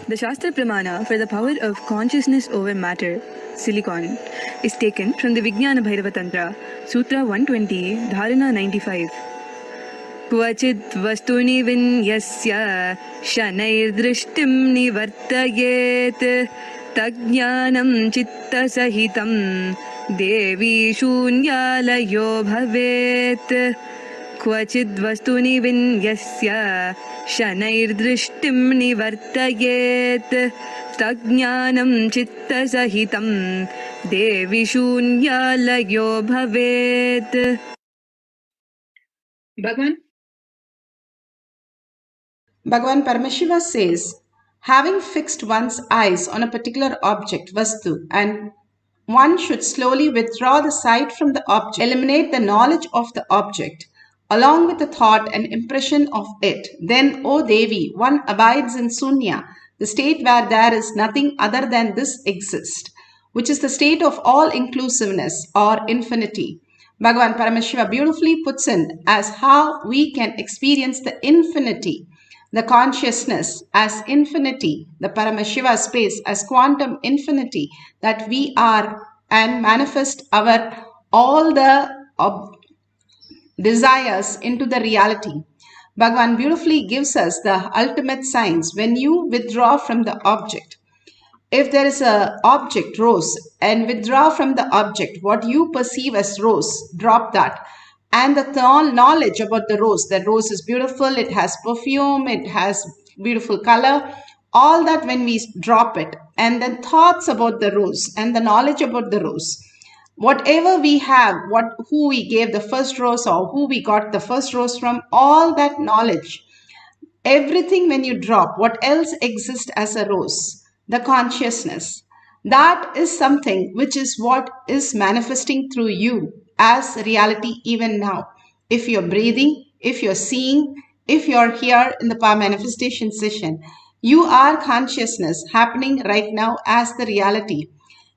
The Shastra Pramana for the power of consciousness over matter, silicon, is taken from the Vijnana Bhairava Tantra, Sutra 120, Dharana 95. Kvachit vastuni vinyasya shanair-drishtim nivartayet tajnanam chitta sahitam devi shunyalayo bhavet. Kvachid vastuni vinyasya shanair-drishtim nivartayet tajnanam chitta sahitam devi shunyalayo bhavet. Bhagavan Paramashiva says, having fixed one's eyes on a particular object, vastu, and one should slowly withdraw the sight from the object, eliminate the knowledge of the object, along with the thought and impression of it. Then, O Devi, one abides in Sunya, the state where there is nothing other than this exist, which is the state of all-inclusiveness or infinity. Bhagavan Paramashiva beautifully puts in as how we can experience the infinity, the consciousness as infinity, the Paramashiva space as quantum infinity, that we are, and manifest our all the desires into the reality. Bhagavan beautifully gives us the ultimate signs when you withdraw from the object. If there is a object, rose, and withdraw from the object, what you perceive as rose, drop that. And the knowledge about the rose is beautiful, it has perfume, it has beautiful color, all that when we drop it, and then thoughts about the rose and the knowledge about the rose, whatever we have, who we gave the first rose or who we got the first rose from, all that knowledge, everything when you drop, what else exists as a rose? The consciousness. That is something which is what is manifesting through you as reality even now. If you're breathing, if you're seeing, if you're here in the power manifestation session, you are consciousness happening right now as the reality.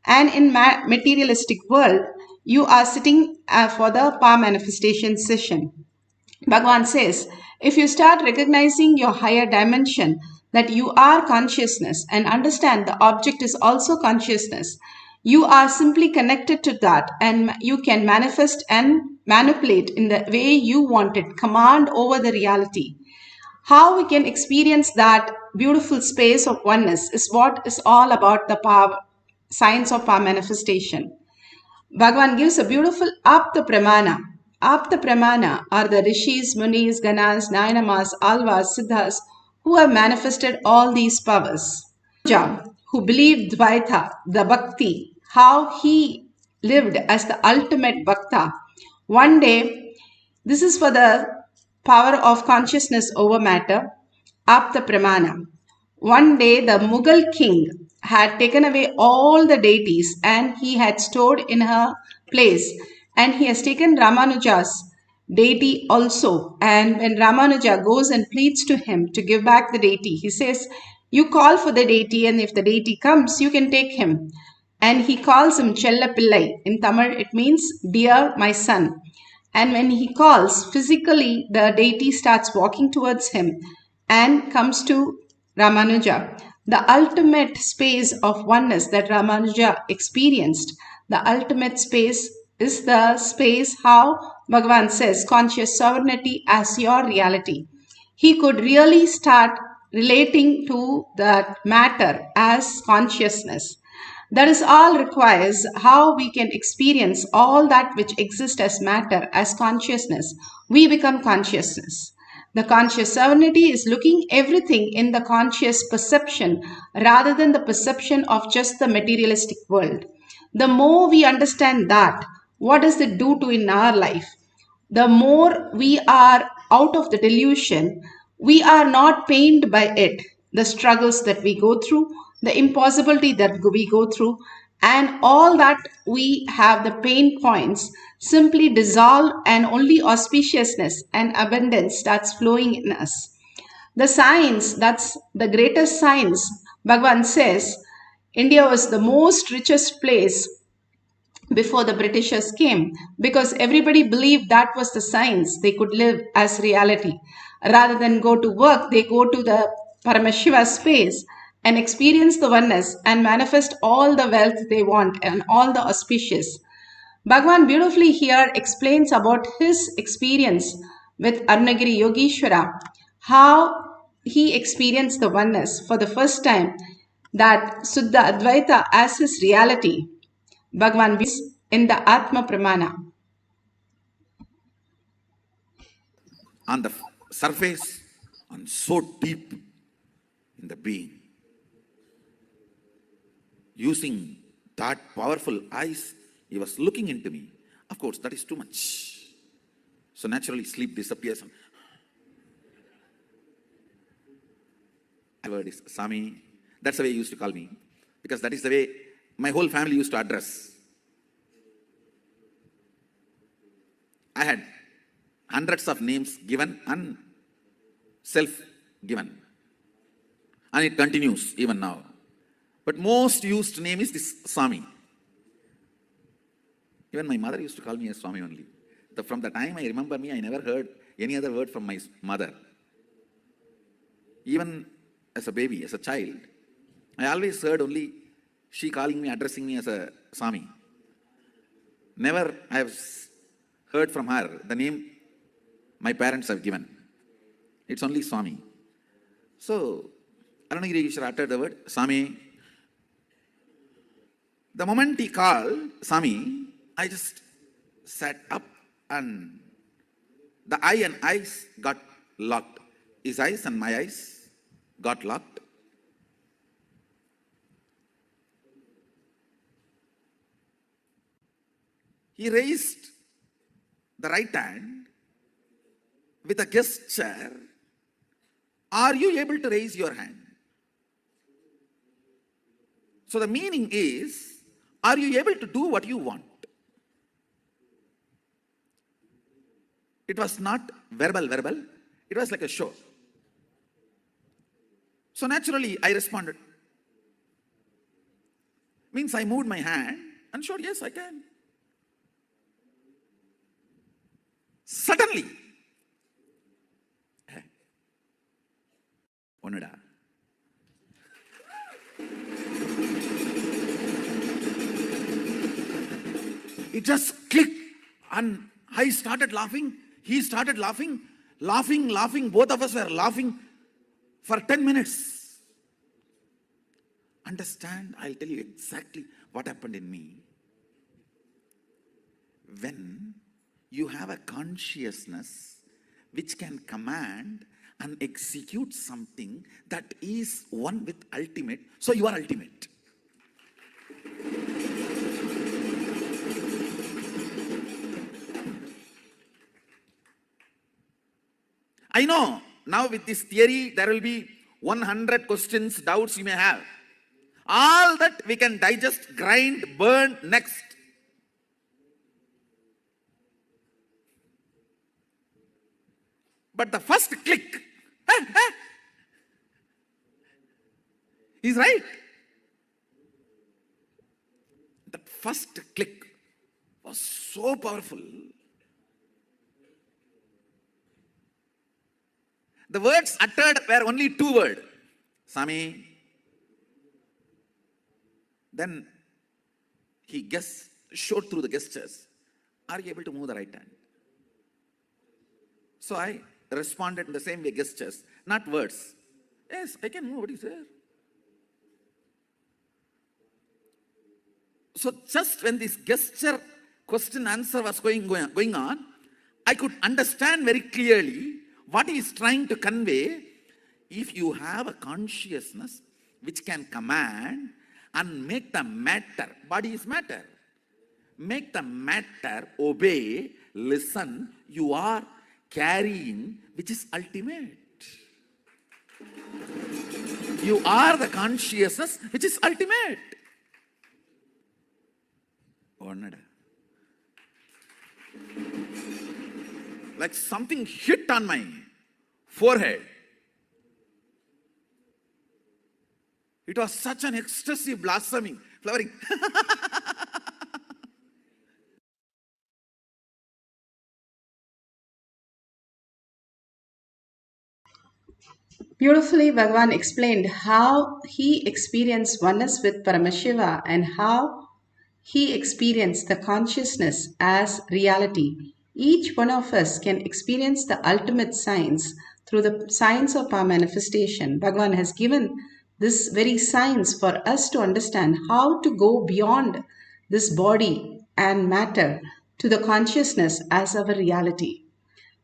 And in materialistic world, you are sitting for the power manifestation session. Bhagavan says, if you start recognizing your higher dimension, that you are consciousness, and understand the object is also consciousness, you are simply connected to that, and you can manifest and manipulate in the way you want it, command over the reality. How we can experience that beautiful space of oneness is what is all about the power, science of power manifestation. Bhagavan gives a beautiful Apta Pramana. Apta Pramana are the Rishis, Munis, Ganas, Nayanamas, Alvas, Siddhas who have manifested all these powers. Who believed Dvaita, the Bhakti, how he lived as the ultimate Bhakta. One day, this is for the power of consciousness over matter, Apta Pramana. One day, the Mughal king had taken away all the deities and he had stored in her place, and he has taken Ramanuja's deity also. And when Ramanuja goes and pleads to him to give back the deity, he says, you call for the deity, and if the deity comes, you can take him. And he calls him Chella Pillai. In Tamil, it means, dear my son. And when he calls, physically, the deity starts walking towards him and comes to Ramanuja. The ultimate space of oneness that Ramanuja experienced, the ultimate space is the space how Bhagavan says, conscious sovereignty as your reality. He could really start relating to that matter as consciousness. That is all requires how we can experience all that which exists as matter, as consciousness. We become consciousness. The conscious sovereignty is looking everything in the conscious perception rather than the perception of just the materialistic world. The more we understand that, what does it do to in our life? The more we are out of the delusion, we are not pained by it, the struggles that we go through, the impossibility that we go through, and all that we have the pain points simply dissolve, and only auspiciousness and abundance starts flowing in us. The science, that's the greatest science. Bhagavan says India was the most richest place before the Britishers came, because everybody believed that was the science they could live as reality. Rather than go to work, they go to the Paramashiva space and experience the oneness and manifest all the wealth they want and all the auspicious. Bhagavan beautifully here explains about his experience with Arunagiri Yogeshwara, how he experienced the oneness for the first time, that Suddha Advaita as his reality. Bhagavan in the Atma Pramana. On the surface and so deep in the being. Using that powerful eyes, he was looking into me. Of course, that is too much. So naturally, sleep disappears. The word is Sami. That's the way he used to call me. Because that is the way my whole family used to address. I had hundreds of names given and self-given. And it continues even now. But most used name is this Swami. Even my mother used to call me as Swami only. From the time I remember me, I never heard any other word from my mother. Even as a baby, as a child, I always heard only she calling me, addressing me as a Swami. Never I have heard from her the name my parents have given. It's only Swami. So, Arunagiri Yogeshwara uttered the word Swami. The moment he called Swami, I just sat up and the eye and eyes got locked. His eyes and my eyes got locked. He raised the right hand with a gesture. Are you able to raise your hand? So the meaning is, are you able to do what you want? It was not verbal. It was like a show. So naturally, I responded. Means I moved my hand and showed, yes, I can. Suddenly, Onada. It just clicked and I started laughing. He started laughing. Both of us were laughing for 10 minutes. Understand? I'll tell you exactly what happened in me. When you have a consciousness which can command and execute something that is one with ultimate, so you are ultimate. I know now with this theory there will be 100 questions, doubts you may have. All that we can digest, grind, burn next. But the first click is right. The first click was so powerful. The words uttered were only two words. Swami. Then he showed through the gestures. Are you able to move the right hand? So I responded in the same way, gestures, not words. Yes, I can move. What is there? So just when this gesture question answer was going on, I could understand very clearly what he is trying to convey. If you have a consciousness which can command and make the matter, body is matter, make the matter obey, listen, you are carrying, which is ultimate. You are the consciousness which is ultimate. Like something hit on my forehead. It was such an ecstasy, blossoming, flowering. Beautifully, Bhagavan explained how he experienced oneness with Paramashiva and how he experienced the consciousness as reality. Each one of us can experience the ultimate science through the science of our manifestation. Bhagavan has given this very science for us to understand how to go beyond this body and matter to the consciousness as our reality.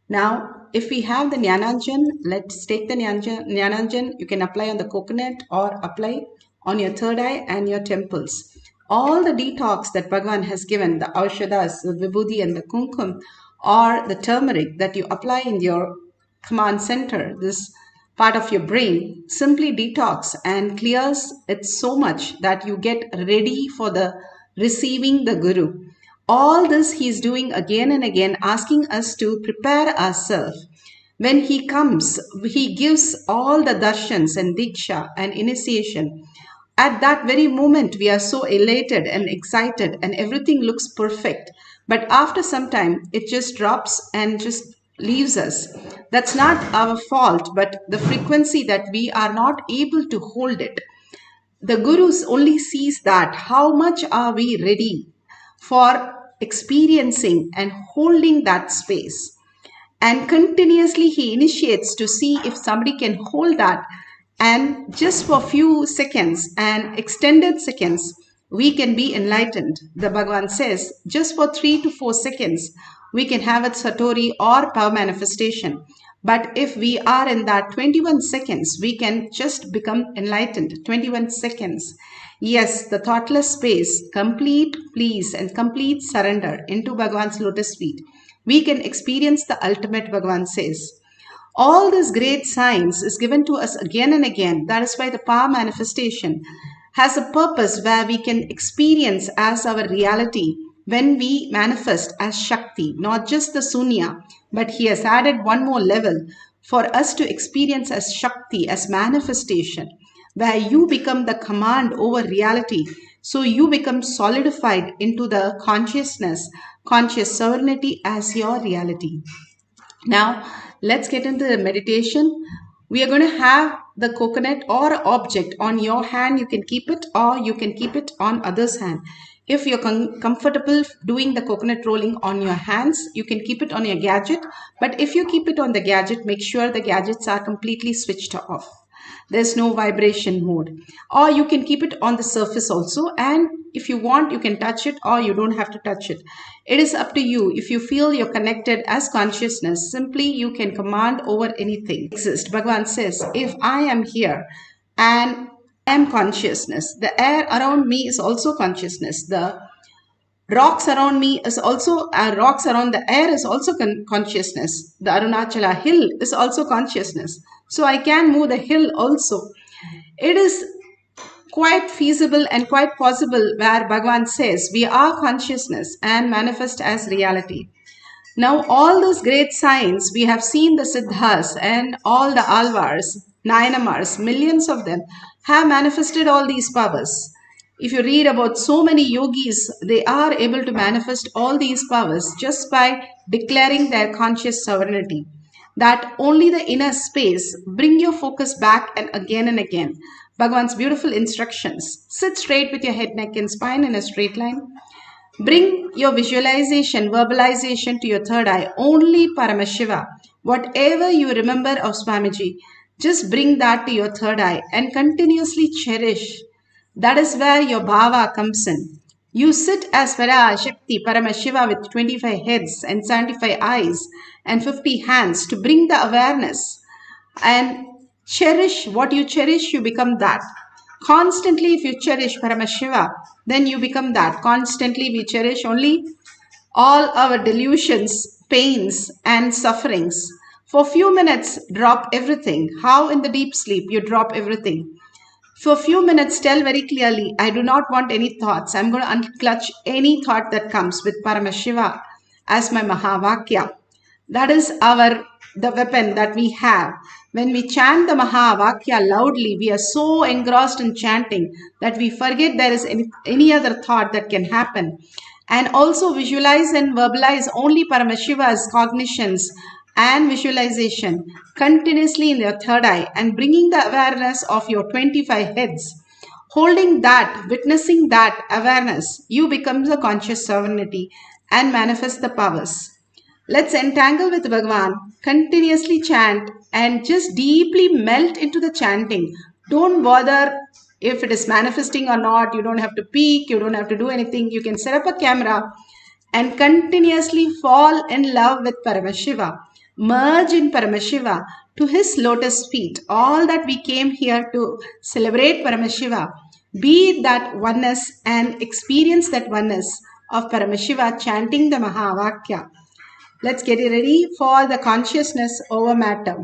Now, if we have the Jnananjan, let's take the Jnananjan. You can apply on the coconut or apply on your third eye and your temples. All the detox that Bhagavan has given, the Aushadas, the Vibhuti and the Kumkum, or the turmeric that you apply in your command center, this part of your brain, simply detox and clears it so much that you get ready for the receiving the Guru. All this he is doing again and again, asking us to prepare ourselves. When he comes, he gives all the darshans and diksha and initiation. At that very moment, we are so elated and excited, and everything looks perfect. But after some time, it just drops and just leaves us. That's not our fault, but the frequency that we are not able to hold it. The Gurus only sees that how much are we ready for experiencing and holding that space. And continuously he initiates to see if somebody can hold that, and just for few seconds and extended seconds we can be enlightened. The Bhagavan says just for 3 to 4 seconds we can have a satori or power manifestation. But if we are in that 21 seconds, we can just become enlightened. 21 seconds. Yes, the thoughtless space, complete peace and complete surrender into Bhagavan's lotus feet. We can experience the ultimate, Bhagavan says. All this great science is given to us again and again. That is why the power manifestation has a purpose where we can experience as our reality when we manifest as Shakti, not just the Sunya, but he has added one more level for us to experience as Shakti, as manifestation, where you become the command over reality. So you become solidified into the consciousness, conscious sovereignty as your reality. Now, let's get into the meditation. We are going to have the coconut or object on your hand. You can keep it or you can keep it on other's hand. If you're comfortable doing the coconut rolling on your hands, you can keep it on your gadget. But if you keep it on the gadget, make sure the gadgets are completely switched off. There's no vibration mode. Or you can keep it on the surface also, and if you want you can touch it or you don't have to touch it. It is up to you. If you feel you're connected as consciousness, simply you can command over anything. Bhagavan says, if I am here and I am consciousness, the air around me is also consciousness, the rocks around me is also rocks around the air is also consciousness. The Arunachala hill is also consciousness. So I can move the hill also. It is quite feasible and quite possible where Bhagavan says we are consciousness and manifest as reality. Now all those great signs, we have seen the Siddhas and all the Alvars, Nayanamars, millions of them have manifested all these powers. If you read about so many yogis, they are able to manifest all these powers just by declaring their conscious sovereignty. That only the inner space, bring your focus back and again. Bhagavan's beautiful instructions. Sit straight with your head, neck and spine in a straight line. Bring your visualization, verbalization to your third eye. Only Paramashiva. Whatever you remember of Swamiji, just bring that to your third eye and continuously cherish. That is where your bhava comes in. You sit as Parashakti, Paramashiva with 25 heads and 75 eyes and 50 hands to bring the awareness and cherish what you cherish, you become that. Constantly, if you cherish Paramashiva, then you become that. Constantly, we cherish only all our delusions, pains, and sufferings. For a few minutes, drop everything. How in the deep sleep you drop everything. For a few minutes, tell very clearly, I do not want any thoughts. I'm going to unclutch any thought that comes with Paramashiva as my Mahavakya. That is the weapon that we have. When we chant the Mahavakya loudly, we are so engrossed in chanting that we forget there is any other thought that can happen. And also visualize and verbalize only Paramashiva's cognitions and visualization continuously in your third eye and bringing the awareness of your 25 heads. Holding that, witnessing that awareness, you become the conscious sovereignty and manifest the powers. Let's entangle with Bhagavan, continuously chant and just deeply melt into the chanting. Don't bother if it is manifesting or not. You don't have to peek, you don't have to do anything. You can set up a camera and continuously fall in love with Paramashiva. Merge in Paramashiva to his lotus feet. All that we came here to celebrate Paramashiva. Be that oneness and experience that oneness of Paramashiva chanting the Mahavakya. Let's get ready for the consciousness over matter.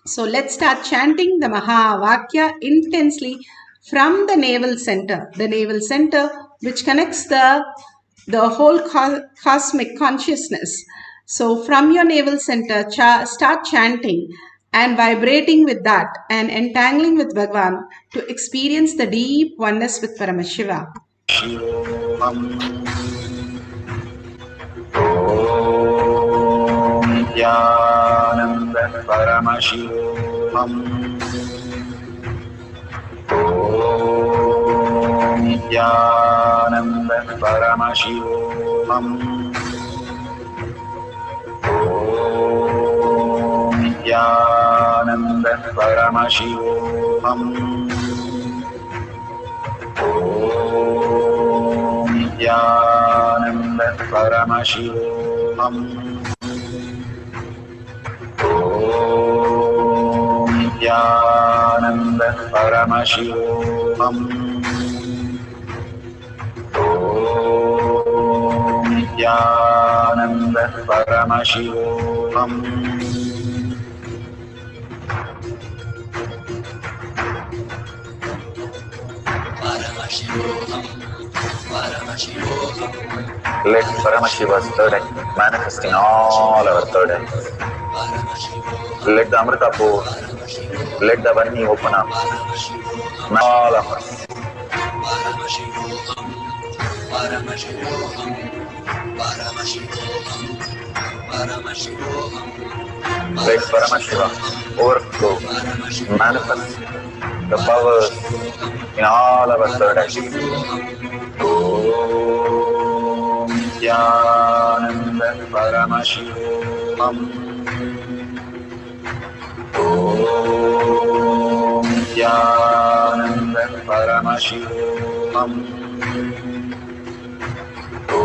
So let's start chanting the Mahavakya intensely from the navel center. The navel center which connects the whole cosmic consciousness. So from your navel center, start chanting and vibrating with that and entangling with Bhagavan to experience the deep oneness with Paramashiva. Nithyananda Paramashivam. Om Nithyananda Paramashivam. Om Nithyananda Paramashivam. Om Nithyananda Paramashivam. Om Nithyananda Paramashivoham. Om Nithyananda Paramashivoham. Let Paramashiva's third eye manifest in all our third eyes. Let the Amrita pour, let the Varni open up, all of us. Let Paramashiva overflow, manifest the powers in all our third eyes. Om Nithyananda Paramashivoham. Om Nithyananda Paramashivoham. Om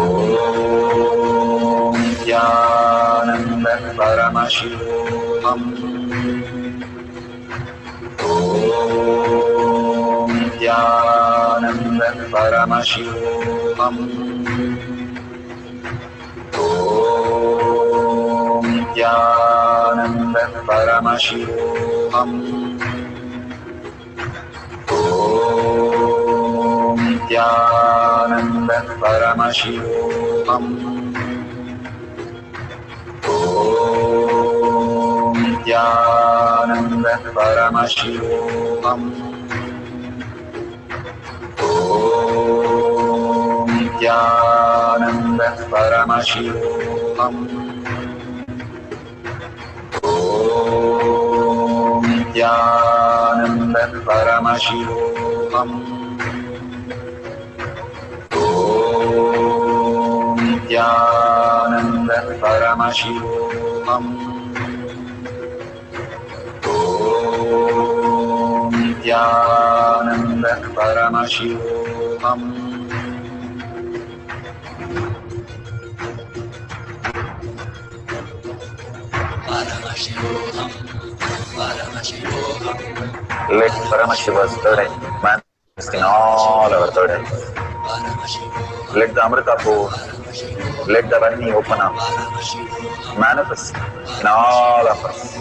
Nithyananda Paramashivoham. Om Nithyananda Paramashivoham. Om Nithyananda Paramashivoham. Om Nithyananda Paramashivoham. Om Nithyananda Paramashivoham. Om Nithyananda Paramashivoham. Om Nithyananda Paramashivoham. Om Nithyananda Paramashivoham. Om Nithyananda Paramashivoham. Let Paramashiva's third eye manifest in all our third eyes. Let the Amrita pour, let the Varni open up, manifest in all of us.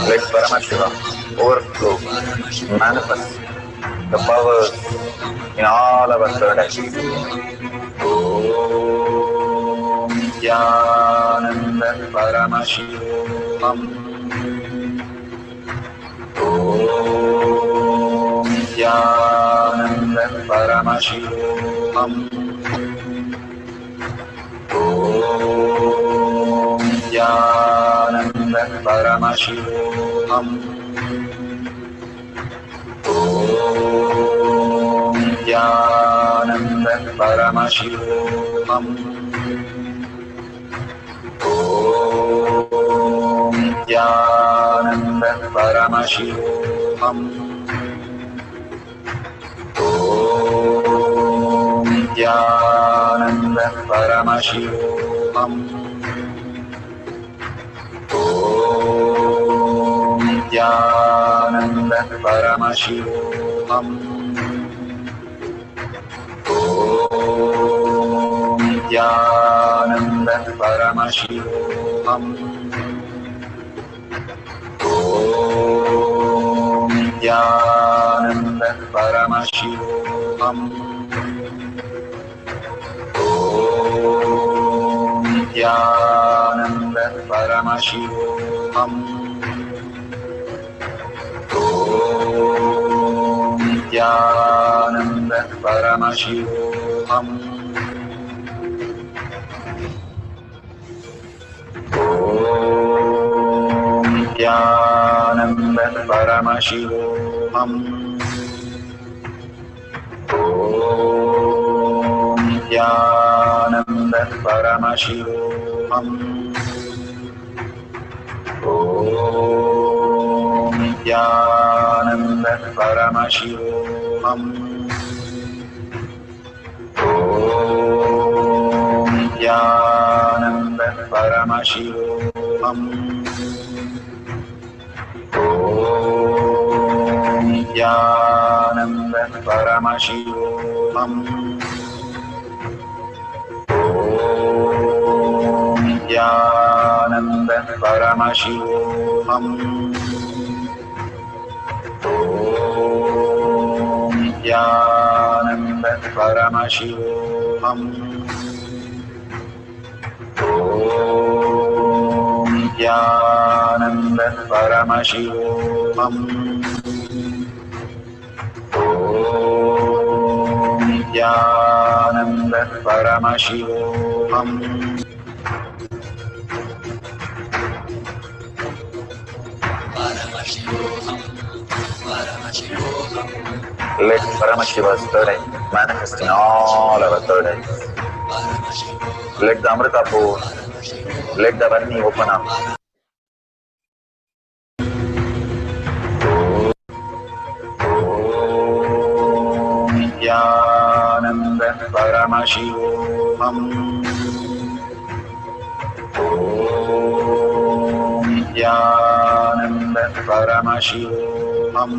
Let Paramashiva overflow, manifest the powers in all our third eyes. Om Nithyananda Paramashivoham. Om Nithyananda Paramashivoham. Om Nithyananda Paramashivam. Om Nithyananda Paramashivam. Om Nithyananda Paramashivam. Om Nithyananda Paramashivam. Om Nithyananda Paramashivoham. Om Nithyananda Paramashivoham. Om Nithyananda Paramashivoham. Om Nithyananda Paramashivoham. Om Nithyananda Paramashivoham. Om Nithyananda Paramashivoham. Om Nithyananda Paramashivoham. Om Nithyananda Paramashivoham. Om Nithyananda Paramashivoham. Om Nithyananda Paramashivoham. Om Nithyananda Paramashivoham. Om Nithyananda Paramashivoham. Om Nithyananda Paramashivoham. Om Nithyananda Paramashivoham. Let Paramashiva's third eye manifest in all our third eyes. Let the Amrita pour, let the Varni open up. Om Nithyananda Paramashivoham. Om Nithyananda Paramashivoham.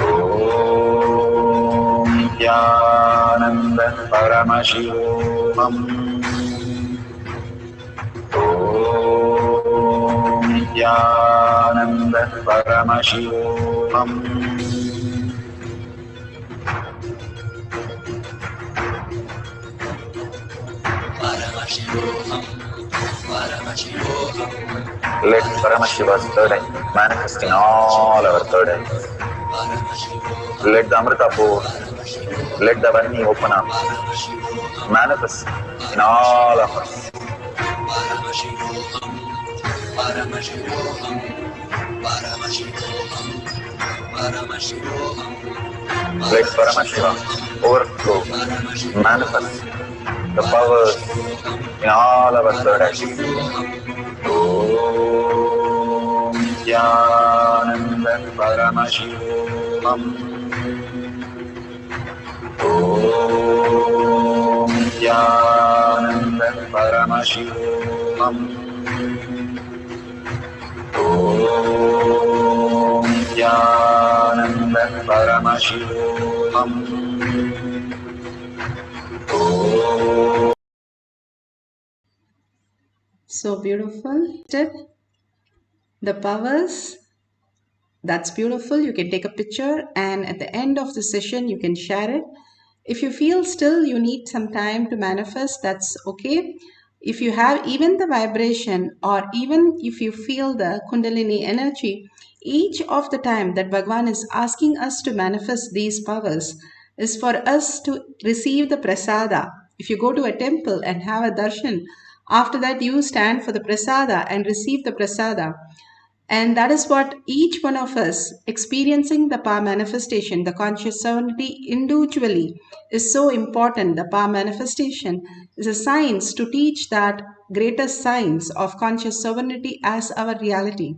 Om Nithyananda Paramashivoham. Om Nithyananda Paramashivoham. Let Paramashiva's third eye manifest in all our third eyes. Let the Amrita pour, let the Varni open up, manifest in all of us. Let Paramashiva overflow, manifest the powers in all our third eyes. Om Nithyananda Paramashivoham. Om Nithyananda Paramashivoham. Om Nithyananda Paramashivoham. So beautiful. The powers. That's beautiful. You can take a picture and at the end of the session, you can share it. If you feel still you need some time to manifest, that's okay. If you have even the vibration or even if you feel the Kundalini energy, Each of the time that Bhagavan is asking us to manifest these powers is for us to receive the prasada. If you go to a temple and have a darshan, after that you stand for the prasada and receive the prasada. And that is what each one of us experiencing the power manifestation, the conscious sovereignty individually is so important. The power manifestation is a science to teach that greatest science of conscious sovereignty as our reality.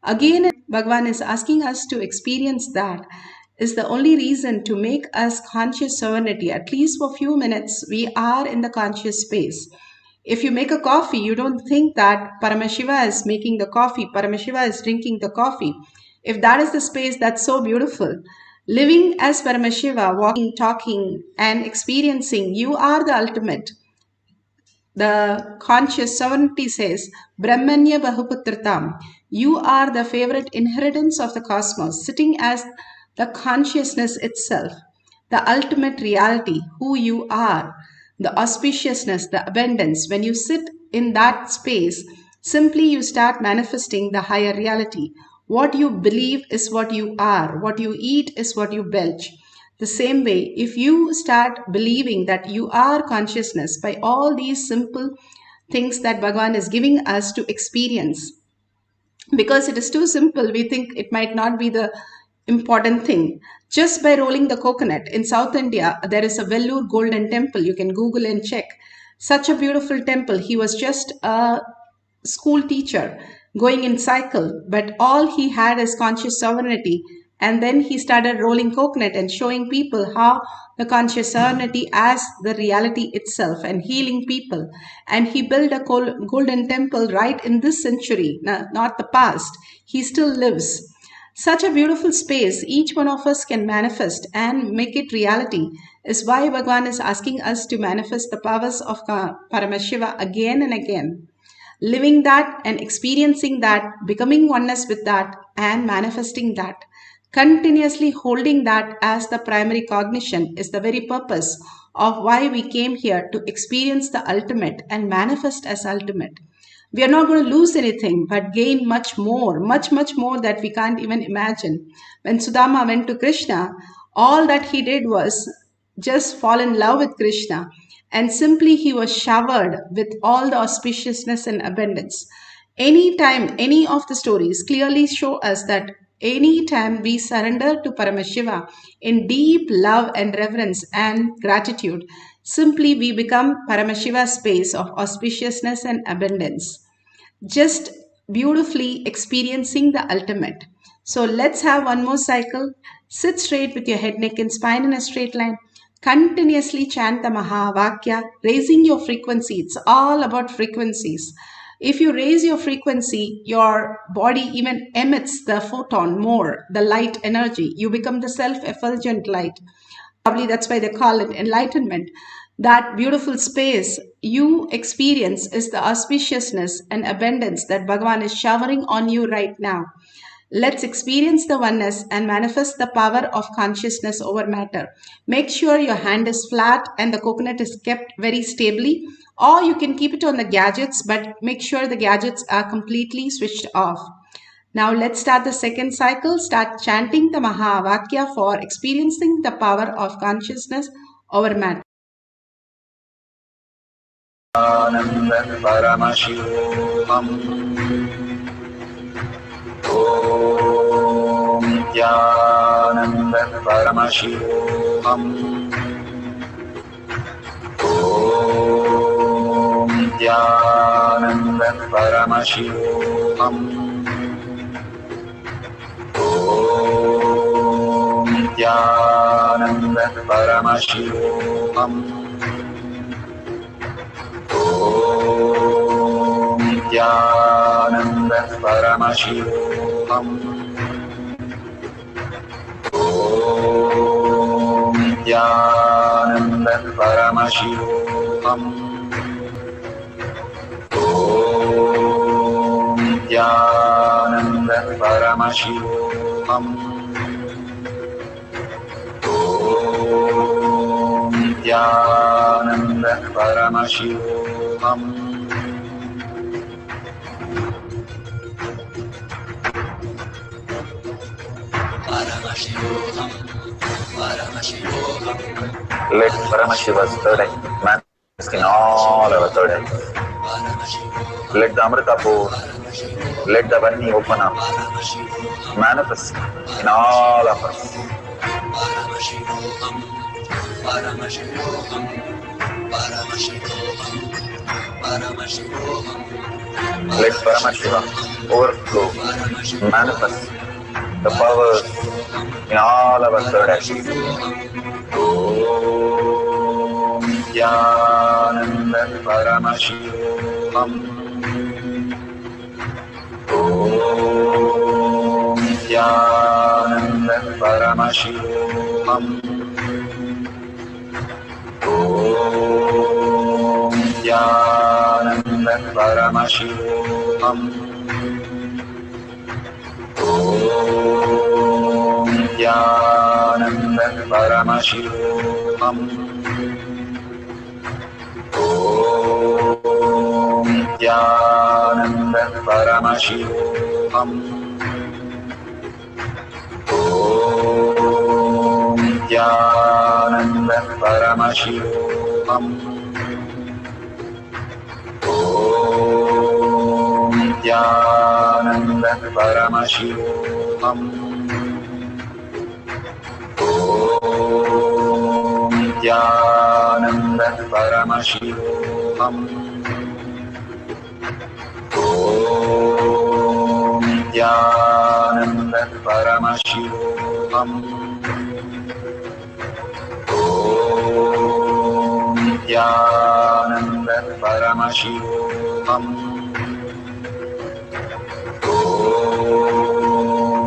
Again, Bhagavan is asking us to experience that is the only reason to make us conscious sovereignty. At least for a few minutes, we are in the conscious space. If you make a coffee, you don't think that Paramashiva is making the coffee, Paramashiva is drinking the coffee. If that is the space, that's so beautiful. Living as Paramashiva, walking, talking, and experiencing, you are the ultimate. The conscious sovereignty says, Brahmanya Bahuputratam. You are the favorite inheritance of the cosmos, sitting as the consciousness itself, the ultimate reality, who you are, the auspiciousness, the abundance. When you sit in that space, simply you start manifesting the higher reality. What you believe is what you are, what you eat is what you belch. The same way, if you start believing that you are consciousness by all these simple things that Bhagavan is giving us to experience, because it is too simple, we think it might not be the important thing. Just by rolling the coconut in South India, there is a Vellore Golden Temple. You can Google and check. Such a beautiful temple. He was just a school teacher going in cycle, but all he had is conscious sovereignty. And then he started rolling coconut and showing people how the conscious sovereignty as the reality itself and healing people. And he built a golden temple right in this century, not the past. He still lives. Such a beautiful space each one of us can manifest and make it reality is why Bhagavan is asking us to manifest the powers of Paramashiva again and again. Living that and experiencing that, becoming oneness with that and manifesting that. Continuously holding that as the primary cognition is the very purpose of why we came here to experience the ultimate and manifest as ultimate. We are not going to lose anything but gain much more that we can't even imagine. When Sudama went to Krishna, all that he did was just fall in love with Krishna, and simply he was showered with all the auspiciousness and abundance. Anytime, any of the stories clearly show us that anytime we surrender to Paramashiva in deep love and reverence and gratitude, simply we become Paramashiva's space of auspiciousness and abundance. Just beautifully experiencing the ultimate. So let's have one more cycle. Sit straight with your head, neck and spine in a straight line. Continuously chant the Mahavakya, raising your frequency. It's all about frequencies. If you raise your frequency, your body even emits the photon more, the light energy. You become the self-effulgent light. Probably that's why they call it enlightenment. That beautiful space you experience is the auspiciousness and abundance that Bhagavan is showering on you right now. Let's experience the oneness and manifest the power of consciousness over matter. Make sure your hand is flat and the coconut is kept very stably, or you can keep it on the gadgets, but make sure the gadgets are completely switched off. Now let's start the second cycle. Start chanting the Mahavakya for experiencing the power of consciousness over matter. Enlightenment Paramashivoham. Om Nithyananda Paramashivoham. Om Nithyananda Paramashivoham. Om Nithyananda Paramashivoham. Om Nithyananda Paramashivoham. Om Nithyananda Paramashivoham. Om Nithyananda Paramashivoham. Om Nithyananda Paramashivoham. Let Paramashiva's third eye manifest in all our third eyes. Let the Amrita pour, let the Vani open up, manifest in all of us. Paramashivoham, Paramashivoham, Paramashivoham, Paramashivoham. Let Paramashiva overflow, manifest the powers in all our third eyes. Om Nithyananda Paramashivam. Om Nithyananda Paramashivam. Om Nithyananda Paramashivam. Om Nithyananda Paramashivoham. Om Nithyananda Paramashivoham. Om Nithyananda Paramashivoham. Om Nithyananda Paramashivoham. Om Nithyananda Paramashivoham. Om Nithyananda Paramashivoham. Om Nithyananda Paramashivoham. Om Nithyananda Paramashivoham. Om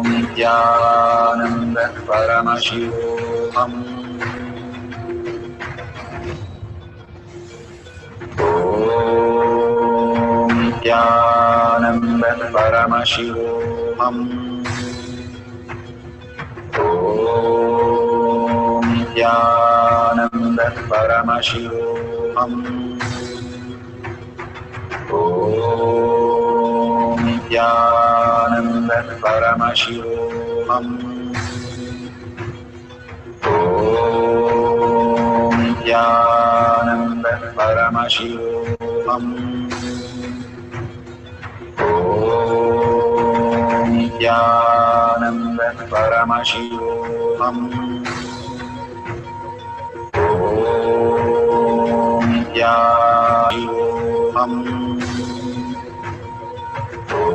Nithyananda Paramashivoham. Om Nithyananda Paramashivoham. Om Nithyananda Paramashivoham. Om Nithyananda Paramashivoham. Om Nithyananda Paramashivoham. Om Nithyananda Om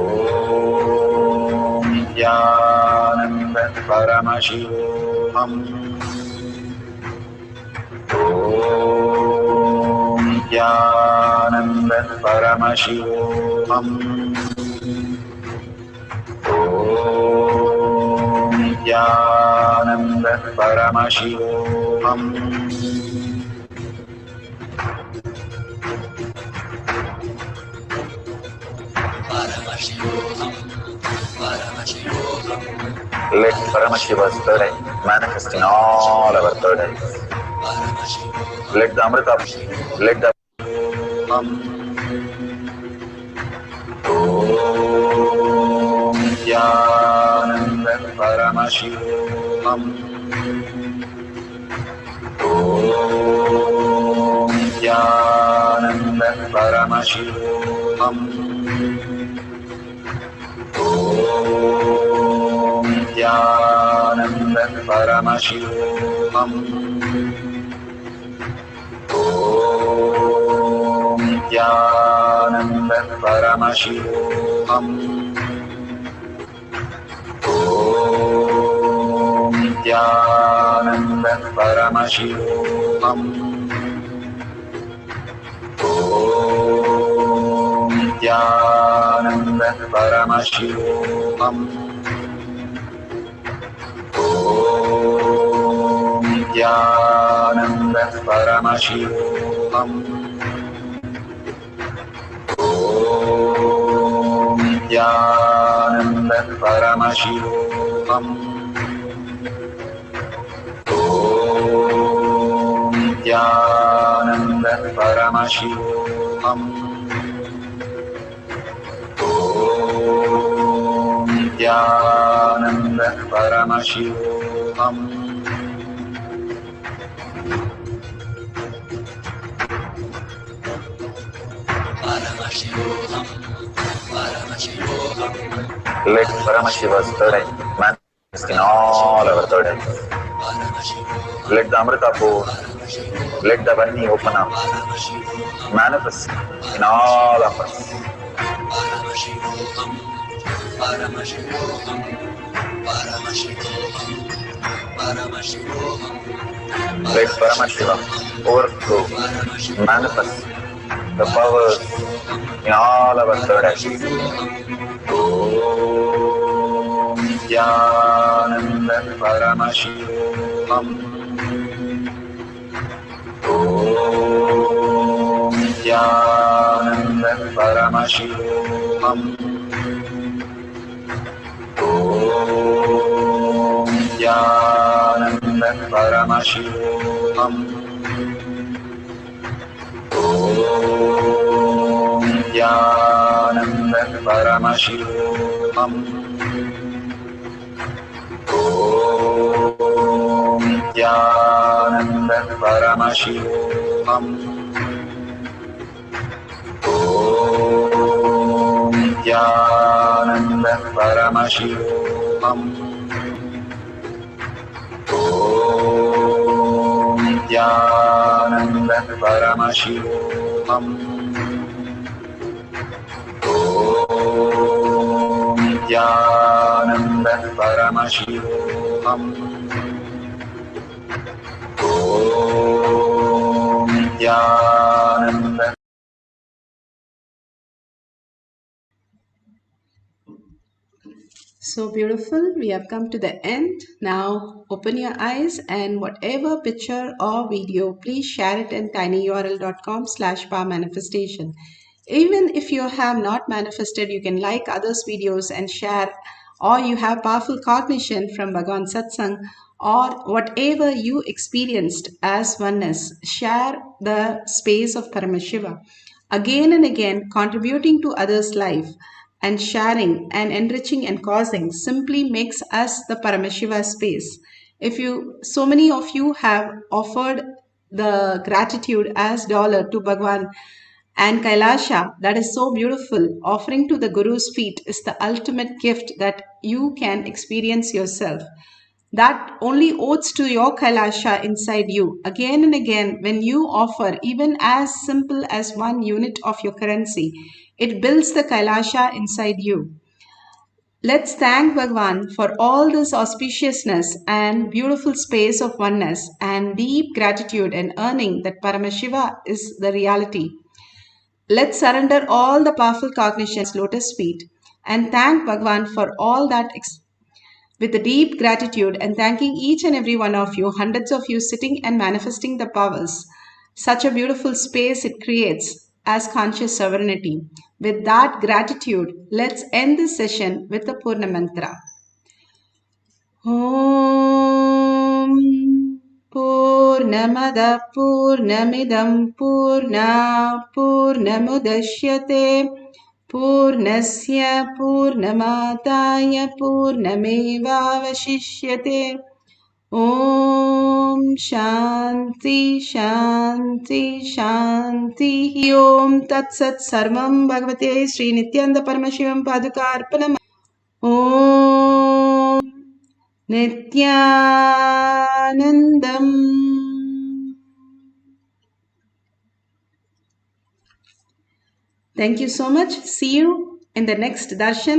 Nithyananda Paramashivoham. Om Nithyananda Paramashivoham. Om Nithyananda Paramashivoham. Let Paramashiva's third eye manifest in all our third eyes. Let the Amrita, let the Om Nithyananda Paramashivoham. Om Nithyananda Paramashivoham. Om Nithyananda Paramashivoham. Om Nithyananda Paramashivoham. Om Nithyananda Paramashivoham. Om Nithyananda Paramashivoham. Om Nithyananda Paramashivoham. Om Nithyananda Paramashivoham. Om Nithyananda Paramashivoham. Om Nithyananda Paramashivoham. Let Paramashiva's third eye manifest in all our third eyes. Let the Amrita pour, let the Vani open up, manifest in all of us. Let Paramashiva overflow, manifest the powers in all our third eyes. Om Nithyananda Paramashivam. Om Nithyananda Paramashivam. Om Nithyananda Paramashivam. Om Nithyananda Paramashivoham. Om Nithyananda Paramashivoham. Om Nithyananda Paramashivoham. Om Nithyananda Paramashivoham. Om Nithyananda Paramashivoham. Om Nithyananda. So beautiful. We have come to the end. Now open your eyes and whatever picture or video, please share it in tinyurl.com/powermanifestation. Even if you have not manifested, you can like others' videos and share, or you have powerful cognition from Bhagavan Satsang, or whatever you experienced as oneness, share the space of Paramashiva. Again and again, contributing to others' life and sharing and enriching and causing simply makes us the Paramashiva space. So many of you have offered the gratitude as dollar to Bhagavan and Kailasha, that is so beautiful. Offering to the Guru's feet is the ultimate gift that you can experience yourself. That only odes to your Kailasha inside you. Again and again, when you offer even as simple as 1 unit of your currency, it builds the Kailasha inside you. Let's thank Bhagavan for all this auspiciousness and beautiful space of oneness and deep gratitude and earning that Paramashiva is the reality. Let's surrender all the powerful cognitions lotus feet and thank Bhagavan for all that with a deep gratitude and thanking each and every one of you, hundreds of you sitting and manifesting the powers. Such a beautiful space it creates as conscious sovereignty. With that gratitude, let's end this session with the Purna Mantra. Om Purnamada Purnamidam Purna Purnamudashyate Purnasya Purnamadaya Purnamevavashishyate. Om Shanti Shanti Shanti. Om Tat Sat Sarvam Bhagavate Sri Nithyananda Paramashivam Padukarpanam. Om Nithyanandam. Thank you so much. See you in the next darshan.